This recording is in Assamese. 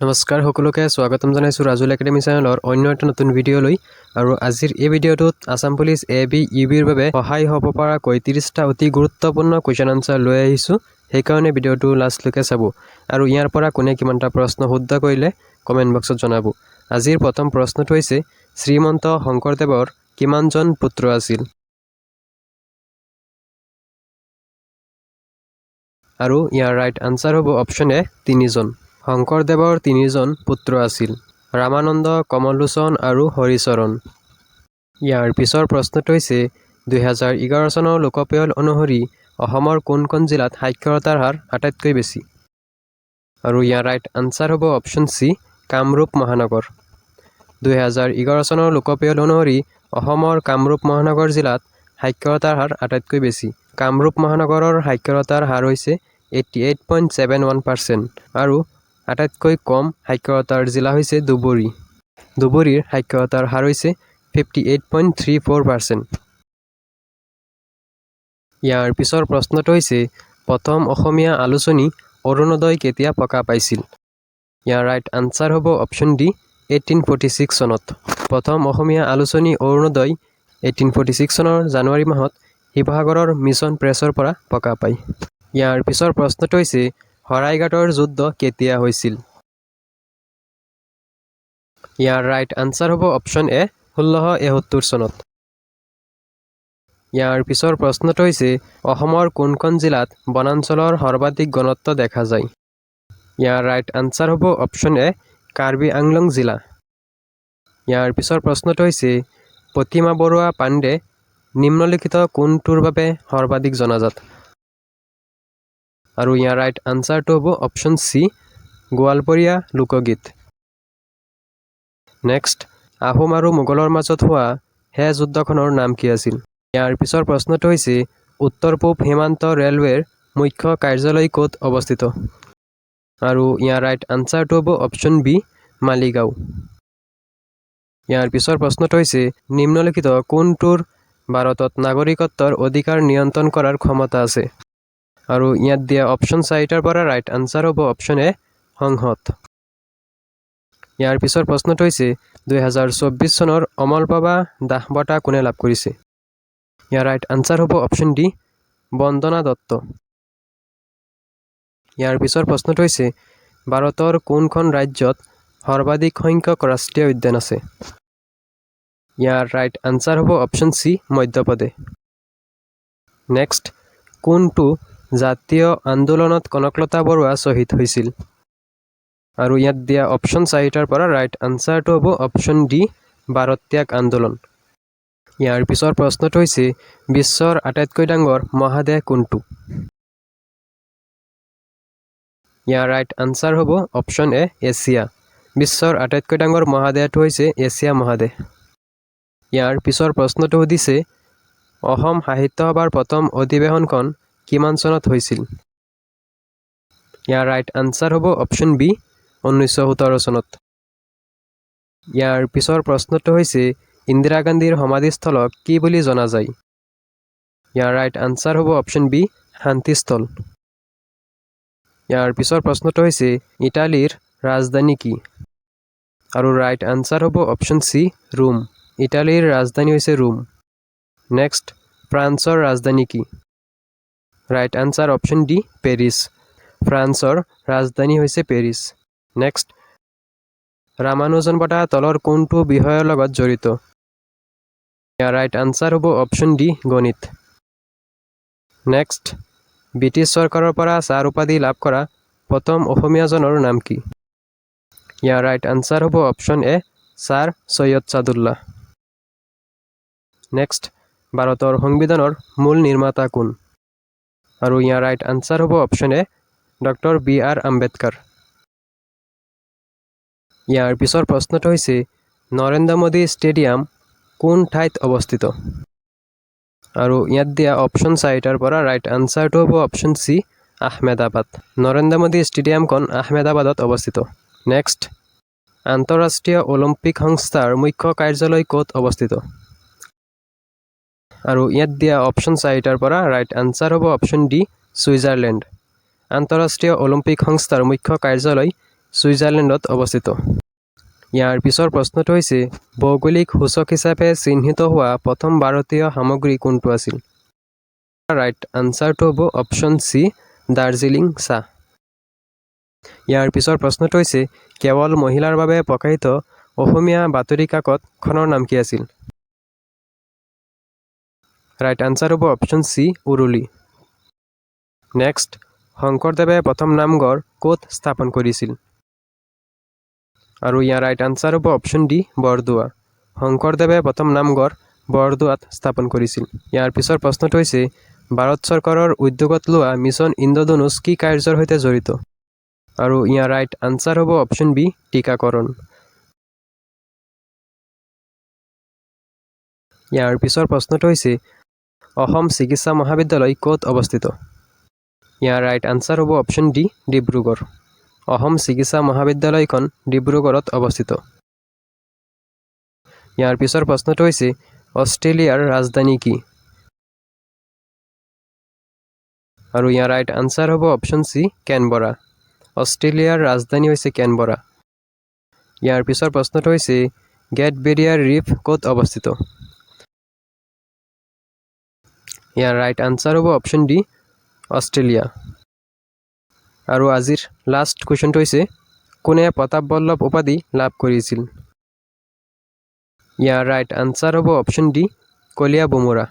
নমস্কাৰ সকলোকে স্বাগতম জনাইছোঁ ৰাজুল একাডেমি চেনেলৰ অন্য এটা নতুন ভিডিঅ'লৈ আৰু আজিৰ এই ভিডিঅ'টোত আসাম পুলিচ AB UBৰ বাবে সহায় হ'ব পৰাকৈ 30টা অতি গুৰুত্বপূৰ্ণ কুৱেশ্যন আনসাৰ লৈ আহিছোঁ সেইকাৰণে ভিডিঅ'টো লাষ্টলৈকে চাব আৰু ইয়াৰ পৰা কোনে কিমানটা প্ৰশ্ন শুদ্ধ কৰিলে কমেণ্ট বক্সত জনাব আজিৰ প্ৰথম প্ৰশ্নটো হৈছে শ্ৰীমন্ত শংকৰদেৱৰ কিমানজন পুত্ৰ আছিল আৰু ইয়াৰ ৰাইট আনসাৰ হ'ব অপশ্যন এ 3জন শংকৰদেৱৰ 3জন পুত্ৰ আছিল ৰামানন্দ কমলোচন আৰু হৰিচৰণ ইয়াৰ পিছৰ প্ৰশ্নটো হৈছে 2011 চনৰ লোকপিয়ল অনুসৰি অসমৰ কোন জিলাত সাক্ষৰতাৰ হাৰ আটাইতকৈ বেছি আৰু ইয়াৰ ৰাইট আনসাৰ হ'ব অপশ্যন সি কামৰূপ মহানগৰ 2011 চনৰ লোকপিয়ল অনুসৰি অসমৰ কামৰূপ মহানগৰ জিলাত সাক্ষৰতাৰ হাৰ আটাইতকৈ বেছি কামৰূপ মহানগৰৰ সাক্ষৰতাৰ হাৰ হৈছে 88.71% আৰু আটাইতকৈ কম সাক্ষৰতাৰ জিলা হৈছে ধুবুৰীৰ সাক্ষৰতাৰ হাৰ হৈছে 58.34%। ইয়াৰ পিছৰ প্ৰশ্নটো হৈছে প্ৰথম অসমীয়া আলোচনী অৰুণোদয় কেতিয়া প্ৰকাশ পাইছিল ইয়াৰ ৰাইট আনসাৰ হ'ব অপশ্যন ডি 1846 চনত প্ৰথম অসমীয়া আলোচনী অৰুণোদয় 1846 চনৰ জানুৱাৰী মাহত শিৱসাগৰৰ মিছন প্ৰেছৰ পৰা প্ৰকাশ পায় ইয়াৰ পিছৰ প্ৰশ্নটো হৈছে শৰাইঘাটৰ যুদ্ধ কেতিয়া হৈছিল ইয়াৰ ৰাইট আনসাৰ হ'ব অপশ্যন এ 1671 চনত ইয়াৰ পিছৰ প্ৰশ্নটো হৈছে অসমৰ কোন জিলাত বনাঞ্চলৰ সৰ্বাধিক ঘনত্ব দেখা যায় ইয়াৰ ৰাইট আনসাৰ হ'ব অপশ্যন এ কাৰ্বি আংলং জিলা ইয়াৰ পিছৰ প্ৰশ্নটো হৈছে প্ৰতিমা বৰুৱা পাণ্ডে নিম্নলিখিত কোনটোৰ বাবে সৰ্বাধিক জনাজাত আৰু ইয়াৰ ৰাইট আনসাৰটো হ'ব অপশ্যন সি গোৱালপৰীয়া লোকগীত নেক্সট আহোম আৰু মোগলৰ মাজত হোৱা হে যুদ্ধখনৰ নাম কি আছিল ইয়াৰ পিছৰ প্ৰশ্নটো হৈছে উত্তৰ পূব সীমান্ত ৰেলৱেৰ মুখ্য কাৰ্যালয় ক'ত অৱস্থিত আৰু ইয়াৰ ৰাইট আনসাৰটো হ'ব অপশ্যন বি মালিগাঁও ইয়াৰ পিছৰ প্ৰশ্নটো হৈছে নিম্নলিখিত কোনটোৰ ভাৰতত নাগৰিকত্বৰ অধিকাৰ নিয়ন্ত্ৰণ কৰাৰ ক্ষমতা আছে আৰু ইয়াত দিয়া অপশ্যন 4টাৰ পৰা ৰাইট আনসাৰ হ'ব অপশ্যন এ সংসদ ইয়াৰ পিছৰ প্ৰশ্নটো হৈছে 2024 চনৰ অমলপ্ৰভা দাস বঁটা কোনে লাভ কৰিছে ইয়াৰ ৰাইট আনসাৰ হ'ব অপশ্যন ডি বন্দনা দত্ত ইয়াৰ পিছৰ প্ৰশ্নটো হৈছে ভাৰতৰ কোনখন ৰাজ্যত সৰ্বাধিক সংখ্যক ৰাষ্ট্ৰীয় উদ্যান আছে ইয়াৰ ৰাইট আনসাৰ হ'ব অপশ্যন সি মধ্যপ্ৰদেশ নেক্সট কোনটো জাতীয় আন্দোলনত কনকলতা বৰুৱা শ্বহীদ হৈছিল আৰু ইয়াত দিয়া অপশ্যন 4টাৰ পৰা ৰাইট আনসাৰটো হ'ব অপশ্যন ডি ভাৰত ত্যাগ আন্দোলন ইয়াৰ পিছৰ প্ৰশ্নটো হৈছে বিশ্বৰ আটাইতকৈ ডাঙৰ মহাদেশ কোনটো ইয়াৰ ৰাইট আনসাৰ হ'ব অপশ্যন এ এছিয়া বিশ্বৰ আটাইতকৈ ডাঙৰ মহাদেশটো হৈছে এছিয়া মহাদেশ ইয়াৰ পিছৰ প্ৰশ্নটো সুধিছে অসম সাহিত্য সভাৰ প্ৰথম অধিৱেশনখন কিমান চনত হৈছিল ইয়াৰ ৰাইট আনসাৰ হ'ব অপশ্যন বি 1917 চনত ইয়াৰ পিছৰ প্ৰশ্নটো হৈছে ইন্দিৰা গান্ধীৰ সমাধিস্থলক কি বুলি জনা যায় ইয়াৰ ৰাইট আনসাৰ হ'ব অপশ্যন বি শান্তিস্থল ইয়াৰ পিছৰ প্ৰশ্নটো হৈছে ইটালীৰ ৰাজধানী কি আৰু ৰাইট আনসাৰ হ'ব অপশ্যন সি ৰোম ইটালীৰ ৰাজধানী হৈছে ৰোম নেক্সট ফ্ৰান্সৰ ৰাজধানী কি right answer option D Paris ফ্ৰান্সৰ ৰাজধানী হৈছে পেৰিছ নেক্সট ৰামানুজন বঁটা তলৰ কোনটো বিষয়ৰ লগত জড়িত ইয়াৰ ৰাইট আনসাৰ হ'ব অপশ্যন ডি গণিত নেক্সট ব্ৰিটিছ চৰকাৰৰ পৰা ছাৰ উপাধি লাভ কৰা প্ৰথম অসমীয়াজনৰ নাম কি ইয়াৰ ৰাইট আনসাৰ হ'ব option A sir Syed Saadulla next ভাৰতৰ সংবিধানৰ মূল নিৰ্মাতা কোন আৰু ইয়াৰ ৰাইট আনসাৰ হ'ব option A doctor BR Ambedkar ইয়াৰ পিছৰ প্ৰশ্নটো হৈছে নৰেন্দ্ৰ মোদী ষ্টেডিয়াম কোন ঠাইত অৱস্থিত আৰু ইয়াত দিয়া অপশ্যন 4টাৰ পৰা ৰাইট আনসাৰটো হ'ব অপশ্যন সি আহমেদাবাদ নৰেন্দ্ৰ মোদী ষ্টেডিয়ামখন আহমেদাবাদত অৱস্থিত নেক্সট আন্তঃৰাষ্ট্ৰীয় অলিম্পিক সংস্থাৰ মুখ্য কাৰ্যালয় ক'ত অৱস্থিত আৰু ইয়াত দিয়া অপশ্যন 4টাৰ পৰা ৰাইট আনসাৰ হ'ব অপশ্যন ডি ছুইজাৰলেণ্ড আন্তঃৰাষ্ট্ৰীয় অলিম্পিক সংস্থাৰ মুখ্য কাৰ্যালয় ছুইজাৰলেণ্ডত অৱস্থিত। ইয়াৰ পিছৰ প্ৰশ্নটো হৈছে ভৌগোলিক সূচক হিচাপে চিহ্নিত হোৱা প্ৰথম ভাৰতীয় সামগ্ৰী কোনটো আছিল? ৰাইট আনচাৰটো হ'ব অপশ্যন চি দাৰ্জিলিং চাহ। ইয়াৰ পিছৰ প্ৰশ্নটো হৈছে কেৱল মহিলাৰ বাবে প্ৰকাশিত অসমীয়া বাতৰি কাকতখনৰ নাম কি আছিল? ৰাইট আনচাৰ হ'ব অপশ্যন চি উৰুলি। নেক্সট, শংকৰদেৱে প্ৰথম নামঘৰ ক'ত স্থাপন কৰিছিল? আৰু ইয়াৰ ৰাইট আনচাৰ হ'ব অপশ্যন ডি বৰদোৱা। শংকৰদেৱে প্ৰথম নামঘৰ বৰদোৱাত স্থাপন কৰিছিল। ইয়াৰ পিছৰ প্ৰশ্নটো হৈছে ভাৰত চৰকাৰৰ উদ্যোগত লোৱা মিছন ইন্দ্ৰধনুষ কি কাৰ্যৰ সৈতে জড়িত? আৰু ইয়াৰ ৰাইট আনচাৰ হ'ব অপশ্যন বি টীকাকৰণ। ইয়াৰ পিছৰ প্ৰশ্নটো হৈছে অসম চিকিৎসা মহাবিদ্যালয় ক'ত অৱস্থিত? ইয়াৰ ৰাইট আনচাৰ হ'ব অপশ্যন ডি ডিব্ৰুগড়। অসম চিকিৎসা মহাবিদ্যালয়খন ডিব্ৰুগড়ত অৱস্থিত। ইয়াৰ পিছৰ প্ৰশ্নটো হৈছে অষ্ট্ৰেলিয়াৰ ৰাজধানী কি? আৰু ইয়াৰ ৰাইট আনচাৰ হ'ব অপশ্যন চি কেনবৰা। অষ্ট্ৰেলিয়াৰ ৰাজধানী হৈছে কেনবৰা। ইয়াৰ পিছৰ প্ৰশ্নটো হৈছে গ্ৰেট বেৰিয়াৰ ৰিফ ক'ত অৱস্থিত? ইয়াৰ ৰাইট আনচাৰ হ'ব অপশ্যন ডি অষ্ট্ৰেলিয়া। আৰু আজিৰ লাষ্ট কুৱেশ্যনটো হৈছে কোনে প্ৰতাপ বল্লভ উপাধি লাভ কৰিছিল? ইয়াৰ ৰাইট আনচাৰ হ'ব অপশ্যন ডি কলীয়া বুমুৰা।